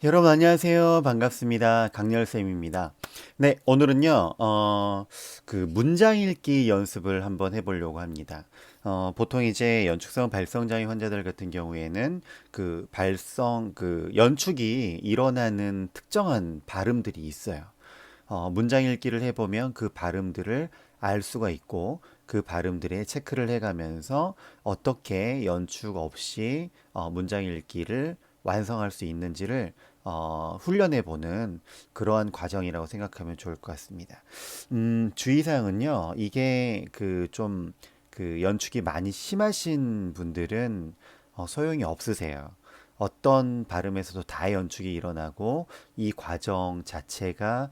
여러분 안녕하세요. 반갑습니다. 강렬쌤입니다. 네, 오늘은요, 문장 읽기 연습을 한번 해보려고 합니다. 보통 이제 연축성 발성장애 환자들 같은 경우에는 연축이 일어나는 특정한 발음들이 있어요. 문장 읽기를 해보면 그 발음들을 알 수가 있고 그 발음들에 체크를 해가면서 어떻게 연축 없이 문장 읽기를 완성할 수 있는지를 훈련해 보는 그러한 과정이라고 생각하면 좋을 것 같습니다. 주의사항은요, 이게 연축이 많이 심하신 분들은 소용이 없으세요. 어떤 발음에서도 다 연축이 일어나고 이 과정 자체가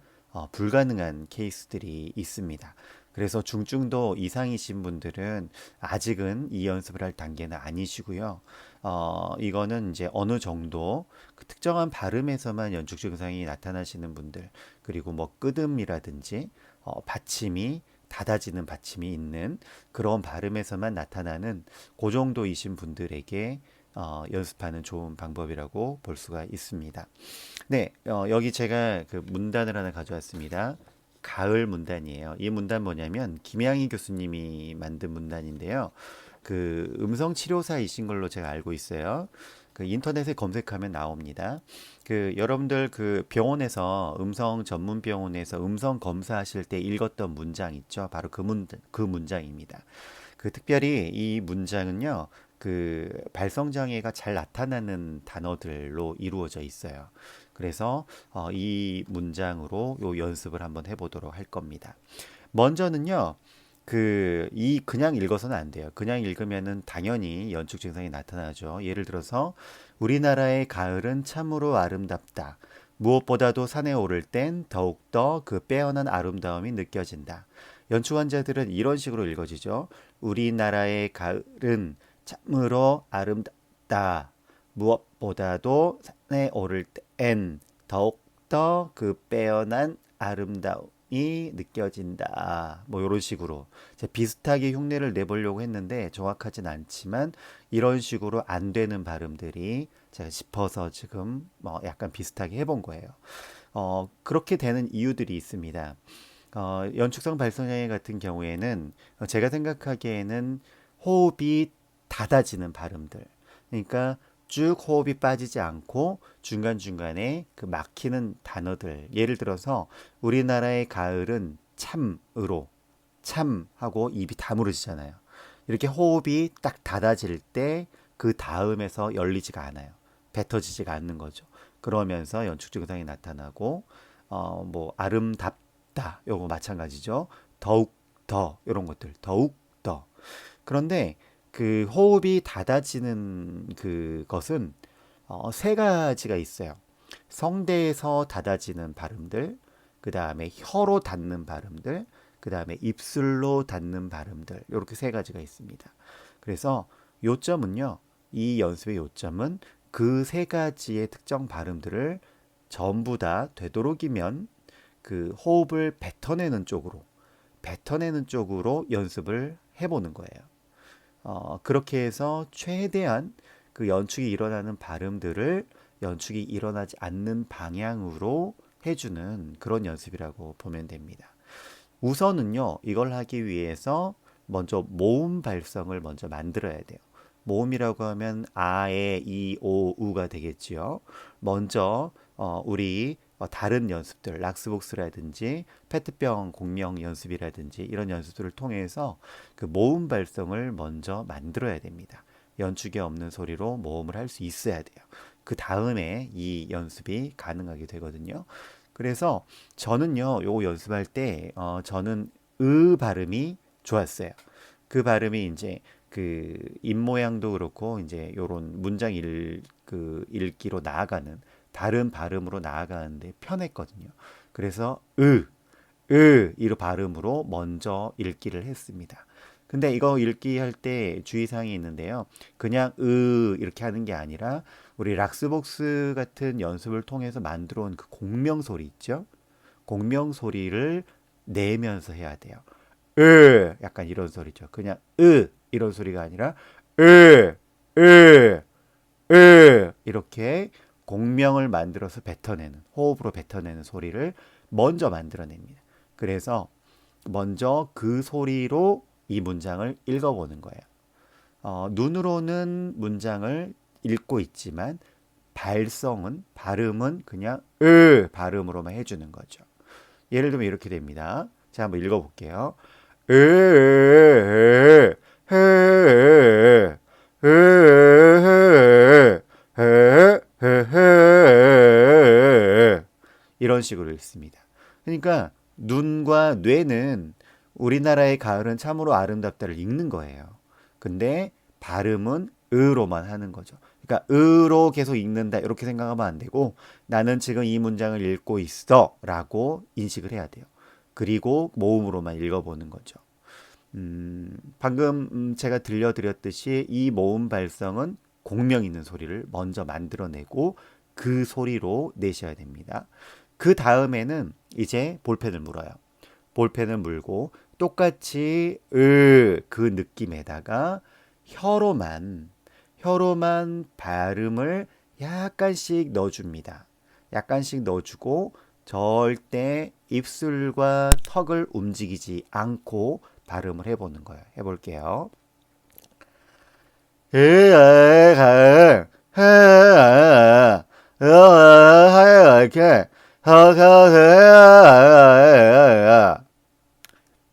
불가능한 케이스들이 있습니다. 그래서 중증도 이상이신 분들은 아직은 이 연습을 할 단계는 아니시고요. 이거는 이제 어느 정도 그 특정한 발음에서만 연축 증상이 나타나시는 분들, 그리고 뭐 끄듬이라든지 받침이 닫아지는 받침이 있는 그런 발음에서만 나타나는 그 정도이신 분들에게 연습하는 좋은 방법이라고 볼 수가 있습니다. 네, 여기 제가 그 문단을 하나 가져왔습니다. 가을 문단이에요. 이 문단 뭐냐면 김양희 교수님이 만든 문단인데요. 그 음성 치료사이신 걸로 제가 알고 있어요. 그 인터넷에 검색하면 나옵니다. 그 여러분들 그 병원에서 음성 전문 병원에서 음성 검사하실 때 읽었던 문장 있죠? 바로 그 문장입니다. 그 특별히 이 문장은요. 그 발성 장애가 잘 나타나는 단어들로 이루어져 있어요. 그래서 이 문장으로 요 연습을 한번 해보도록 할 겁니다. 먼저는요, 그냥 읽어서는 안 돼요. 그냥 읽으면은 당연히 연축 증상이 나타나죠. 예를 들어서 우리나라의 가을은 참으로 아름답다. 무엇보다도 산에 오를 땐 더욱더 그 빼어난 아름다움이 느껴진다. 연축 환자들은 이런 식으로 읽어지죠. 우리나라의 가을은 참으로 아름답다. 무엇보다도 산에 오를 땐 더욱더 그 빼어난 아름다움이 느껴진다. 뭐 이런 식으로 비슷하게 흉내를 내보려고 했는데 정확하진 않지만 이런 식으로 안 되는 발음들이 제가 짚어서 지금 뭐 약간 비슷하게 해본 거예요. 그렇게 되는 이유들이 있습니다. 연축성 발성장애 같은 경우에는 제가 생각하기에는 호흡이 닫아지는 발음들. 그러니까 쭉 호흡이 빠지지 않고 중간중간에 그 막히는 단어들. 예를 들어서 우리나라의 가을은 참으로 참하고 입이 다물어지잖아요. 이렇게 호흡이 딱 닫아질 때 그 다음에서 열리지가 않아요. 뱉어지지가 않는 거죠. 그러면서 연축 증상이 나타나고 뭐 아름답다 요거 마찬가지죠. 더욱 더 이런 것들 더욱 더. 그런데 그 호흡이 닫아지는 그것은 세 가지가 있어요. 성대에서 닫아지는 발음들, 그 다음에 혀로 닫는 발음들, 그 다음에 입술로 닫는 발음들, 이렇게 세 가지가 있습니다. 그래서 요점은요, 이 연습의 요점은 그 세 가지의 특정 발음들을 전부 다 되도록이면 그 호흡을 뱉어내는 쪽으로 연습을 해보는 거예요. 그렇게 해서 최대한 그 연축이 일어나는 발음들을 연축이 일어나지 않는 방향으로 해주는 그런 연습이라고 보면 됩니다. 우선은요, 이걸 하기 위해서 먼저 모음 발성을 먼저 만들어야 돼요. 모음이라고 하면 아, 에, 이, 오, 우가 되겠지요. 먼저 우리 다른 연습들, 락스복스라든지 페트병 공명 연습이라든지 이런 연습들을 통해서 그 모음 발성을 먼저 만들어야 됩니다. 연축이 없는 소리로 모음을 할 수 있어야 돼요. 그 다음에 이 연습이 가능하게 되거든요. 그래서 저는요, 요거 연습할 때, 저는 발음이 좋았어요. 그 발음이 이제 그 입 모양도 그렇고 이제 요런 읽기로 나아가는 다른 발음으로 나아가는데 편했거든요. 그래서 이로 발음으로 먼저 읽기를 했습니다. 근데 이거 읽기 할 때 주의사항이 있는데요. 그냥 이렇게 하는 게 아니라 우리 락스복스 같은 연습을 통해서 만들어 온 그 공명 소리 있죠? 공명 소리를 내면서 해야 돼요. 약간 이런 소리죠. 그냥 이런 소리가 아니라 으, 으, 이렇게 공명을 만들어서 뱉어내는, 호흡으로 뱉어내는 소리를 먼저 만들어냅니다. 그래서 먼저 그 소리로 이 문장을 읽어보는 거예요. 눈으로는 문장을 읽고 있지만 발음은 그냥 발음으로만 해주는 거죠. 예를 들면 이렇게 됩니다. 자, 한번 읽어볼게요. 이런 식으로 읽습니다. 그러니까 눈과 뇌는 우리나라의 가을은 참으로 아름답다를 읽는 거예요. 근데 발음은 으로만 하는 거죠. 그러니까 으로 계속 읽는다 이렇게 생각하면 안 되고 나는 지금 이 문장을 읽고 있어 라고 인식을 해야 돼요. 그리고 모음으로만 읽어보는 거죠. 방금 제가 들려드렸듯이 이 모음 발성은 공명 있는 소리를 먼저 만들어내고 그 소리로 내셔야 됩니다. 그 다음에는 이제 볼펜을 물어요. 볼펜을 물고 똑같이 그 느낌에다가 혀로만 발음을 약간씩 넣어줍니다. 약간씩 넣어주고 절대 입술과 턱을 움직이지 않고 발음을 해보는 거예요. 해볼게요.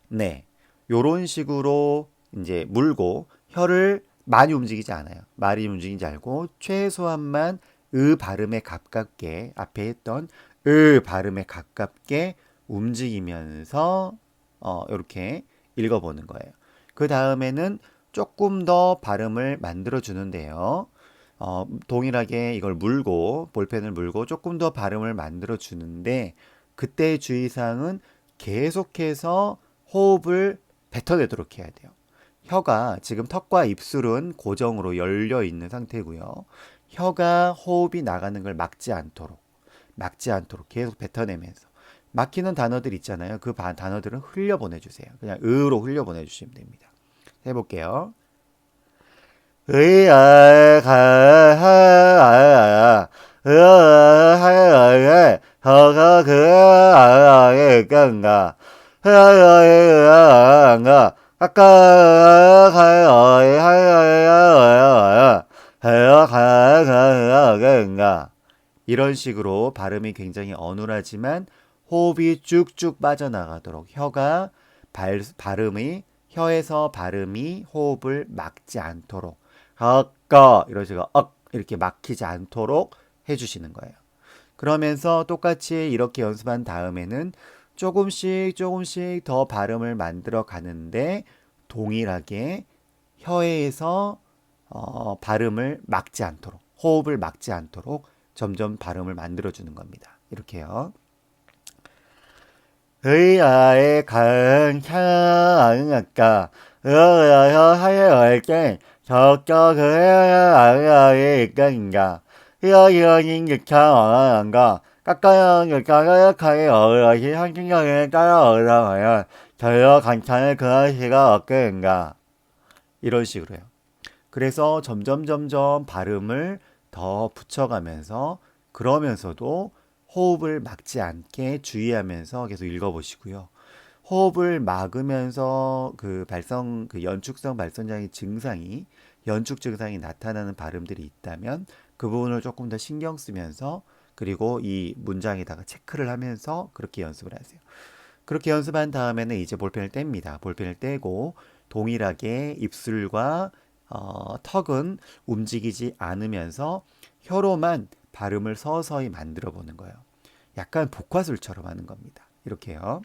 네, 요런 식으로 이제 물고 혀를 많이 움직이지 않아요. 많이 움직이지 않고 최소한만 발음에 가깝게 앞에 했던 발음에 가깝게 움직이면서 이렇게 읽어보는 거예요. 그 다음에는 조금 더 발음을 만들어 주는데요. 동일하게 이걸 물고 볼펜을 물고 조금 더 발음을 만들어 주는데 그때 주의사항은 계속해서 호흡을 뱉어내도록 해야 돼요. 혀가 지금 턱과 입술은 고정으로 열려 있는 상태고요. 혀가 호흡이 나가는 걸 막지 않도록 계속 뱉어내면서 막히는 단어들 있잖아요. 그 단어들은 흘려보내주세요. 그냥 으로 흘려보내주시면 됩니다. 해볼게요. 이런 식으로 발음이 굉장히 어눌하지만 호흡이 쭉쭉 빠져나가도록 혀에서 발음이 호흡을 막지 않도록 이런 식으로 이렇게 막히지 않도록 해주시는 거예요. 그러면서 똑같이 이렇게 연습한 다음에는 조금씩 더 발음을 만들어 가는데 동일하게 혀에서 발음을 막지 않도록 호흡을 막지 않도록 점점 발음을 만들어 주는 겁니다. 이렇게요. 의아의 가은 향아까 하여할 때 적격 의아의 이끈가 히어히어인 육차왕가 깎아연 육차가역하게 어려시 상징력에 따라 어려워요. 전혀 간단한 그런 시가 없겠는가 이런 식으로 해요. 그래서 점점 발음을 더 붙여가면서 그러면서도 호흡을 막지 않게 주의하면서 계속 읽어보시고요. 호흡을 막으면서 그 연축성 발성장애 연축 증상이 나타나는 발음들이 있다면 그 부분을 조금 더 신경 쓰면서 그리고 이 문장에다가 체크를 하면서 그렇게 연습을 하세요. 그렇게 연습한 다음에는 이제 볼펜을 뗍니다. 볼펜을 떼고 동일하게 입술과 턱은 움직이지 않으면서 혀로만 발음을 서서히 만들어 보는 거예요. 약간 복화술처럼 하는 겁니다. 이렇게요.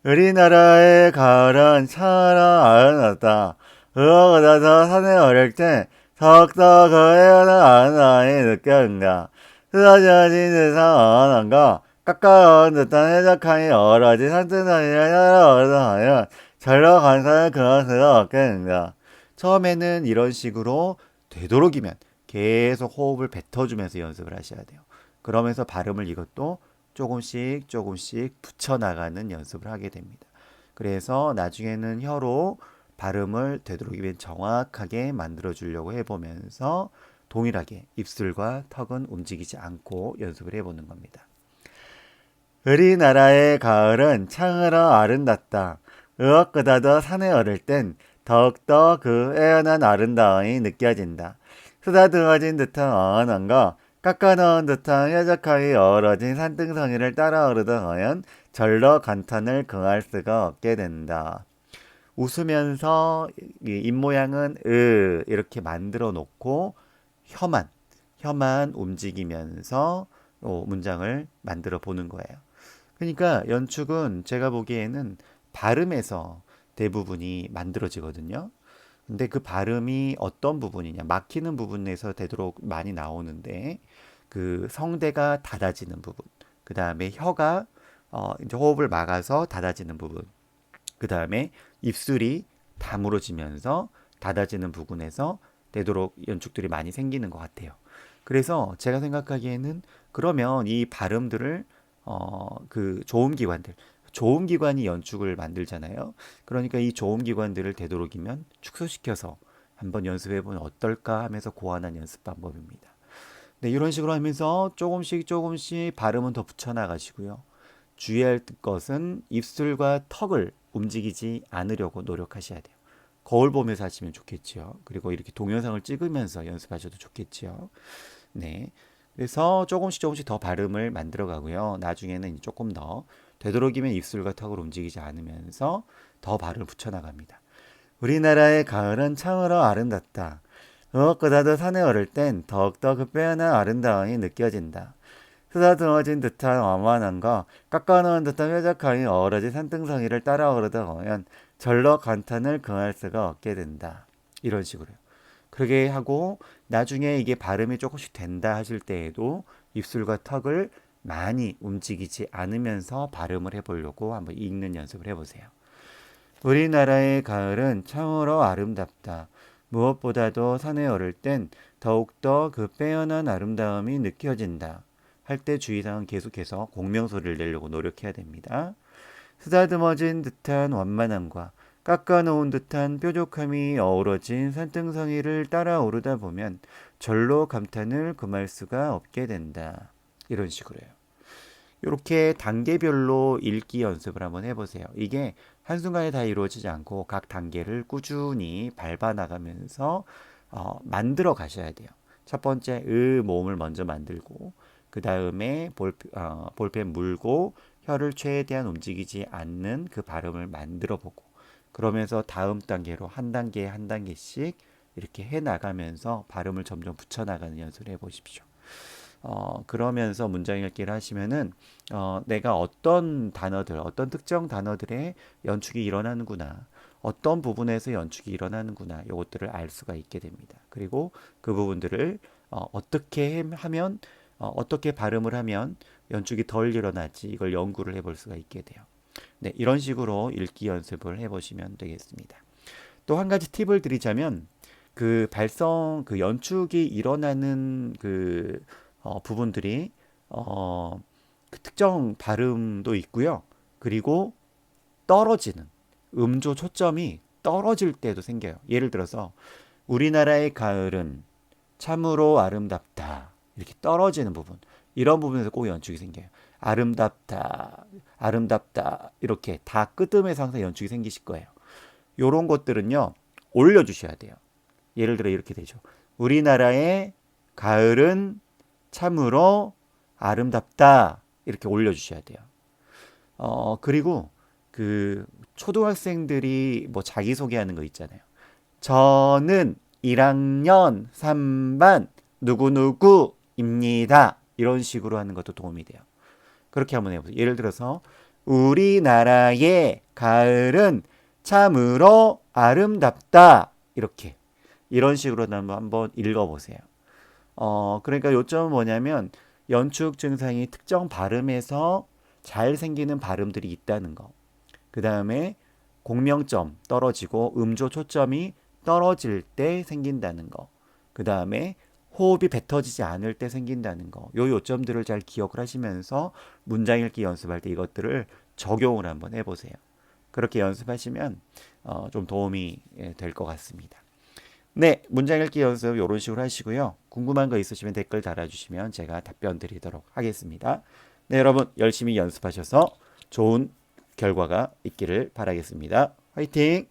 우리나라의 가을은 살아나다. 그러고나서 산에 오를 때 더욱더 그에는 아나이 느껴진다. 쓰러져진 듯한 어난과 가까운 듯한 해적함이 어우러진 산뜻하니를 따라오르하여 절로 간사를 그럴 수가 없게 된다. 처음에는 이런 식으로 되도록이면 계속 호흡을 뱉어주면서 연습을 하셔야 돼요. 그러면서 발음을 이것도 조금씩 붙여나가는 연습을 하게 됩니다. 그래서 나중에는 혀로 발음을 되도록이면 정확하게 만들어 주려고 해보면서 동일하게 입술과 턱은 움직이지 않고 연습을 해보는 겁니다. 우리나라의 가을은 창으로 아름답다. 무엇보다도 산에 오를 땐 더욱더 그 애연한 아름다움이 느껴진다. 쓰다듬어진 듯한 어언함과 깎아놓은 듯한 뾰족함이 어우러진 산등성이를 따라 오르다 보면 절로 감탄을 금할 수가 없게 된다. 웃으면서 입모양은 이렇게 만들어 놓고 혀만 움직이면서 문장을 만들어 보는 거예요. 그러니까 연축은 제가 보기에는 발음에서 대부분이 만들어지거든요. 근데 그 발음이 어떤 부분이냐, 막히는 부분에서 되도록 많이 나오는데 그 성대가 닫아지는 부분, 그 다음에 혀가 이제 호흡을 막아서 닫아지는 부분, 그 다음에 입술이 다물어지면서 닫아지는 부분에서 되도록 연축들이 많이 생기는 것 같아요. 그래서 제가 생각하기에는 그러면 이 발음들을 그 조음기관이 연축을 만들잖아요. 그러니까 이 조음기관들을 되도록이면 축소시켜서 한번 연습해보면 어떨까 하면서 고안한 연습 방법입니다. 네, 이런 식으로 하면서 조금씩 발음은 더 붙여나가시고요. 주의할 것은 입술과 턱을 움직이지 않으려고 노력하셔야 돼요. 거울 보면서 하시면 좋겠지요. 그리고 이렇게 동영상을 찍으면서 연습하셔도 좋겠지요. 네. 그래서 조금씩 더 발음을 만들어 가고요. 나중에는 조금 더 되도록이면 입술과 턱을 움직이지 않으면서 더 발음을 붙여나갑니다. 우리나라의 가을은 참으로 아름답다. 무엇보다도 산에 오를 땐 더욱더 그 빼어난 아름다움이 느껴진다. 쓰다듬어진 듯한 어만함과 깎아놓은 듯한 뾰족함이 어우러진 산등성이를 따라 오르다 보면 절로 감탄을 금할 수가 없게 된다. 이런 식으로요. 그렇게 하고 나중에 이게 발음이 조금씩 된다 하실 때에도 입술과 턱을 많이 움직이지 않으면서 발음을 해보려고 한번 읽는 연습을 해보세요. 우리나라의 가을은 참으로 아름답다. 무엇보다도 산에 오를 땐 더욱더 그 빼어난 아름다움이 느껴진다. 할 때 주의사항은 계속해서 공명소리를 내려고 노력해야 됩니다. 쓰다듬어진 듯한 완만함과 깎아놓은 듯한 뾰족함이 어우러진 산등성이를 따라 오르다 보면 절로 감탄을 금할 수가 없게 된다. 이런 식으로요. 이렇게 단계별로 읽기 연습을 한번 해보세요. 이게 한순간에 다 이루어지지 않고 각 단계를 꾸준히 밟아 나가면서 만들어 가셔야 돼요. 첫 번째 모음을 먼저 만들고 그 다음에 볼펜 물고 혀를 최대한 움직이지 않는 그 발음을 만들어 보고 그러면서 다음 단계로 한 단계씩 이렇게 해 나가면서 발음을 점점 붙여 나가는 연습을 해 보십시오. 그러면서 문장 읽기를 하시면은 내가 어떤 특정 단어들의 연축이 일어나는구나, 어떤 부분에서 연축이 일어나는구나, 이것들을 알 수가 있게 됩니다. 그리고 그 부분들을 어떻게 발음을 하면 연축이 덜 일어나지, 이걸 연구를 해볼 수가 있게 돼요. 네, 이런 식으로 읽기 연습을 해보시면 되겠습니다. 또 한 가지 팁을 드리자면 그 연축이 일어나는 부분들이 그 특정 발음도 있고요. 그리고 떨어지는 음조 초점이 떨어질 때도 생겨요. 예를 들어서 우리나라의 가을은 참으로 아름답다. 이렇게 떨어지는 부분. 이런 부분에서 꼭 연축이 생겨요. 아름답다, 아름답다. 이렇게 다 끄듬에서 항상 연축이 생기실 거예요. 요런 것들은요, 올려주셔야 돼요. 예를 들어 이렇게 되죠. 우리나라의 가을은 참으로 아름답다. 이렇게 올려주셔야 돼요. 그리고 그 초등학생들이 뭐 자기소개하는 거 있잖아요. 저는 1학년 3반 누구누구입니다. 이런 식으로 하는 것도 도움이 돼요. 그렇게 한번 해보세요. 예를 들어서 우리나라의 가을은 참으로 아름답다. 이런 식으로 한번 읽어보세요. 그러니까 요점은 뭐냐면 연축 증상이 특정 발음에서 잘 생기는 발음들이 있다는 거. 그 다음에 공명점 떨어지고 음조 초점이 떨어질 때 생긴다는 거. 그 다음에 호흡이 뱉어지지 않을 때 생긴다는 거. 요 요점들을 잘 기억을 하시면서 문장 읽기 연습할 때 이것들을 적용을 한번 해보세요. 그렇게 연습하시면 좀 도움이 될 것 같습니다. 네, 문장 읽기 연습 이런 식으로 하시고요. 궁금한 거 있으시면 댓글 달아주시면 제가 답변 드리도록 하겠습니다. 네, 여러분 열심히 연습하셔서 좋은 결과가 있기를 바라겠습니다. 화이팅!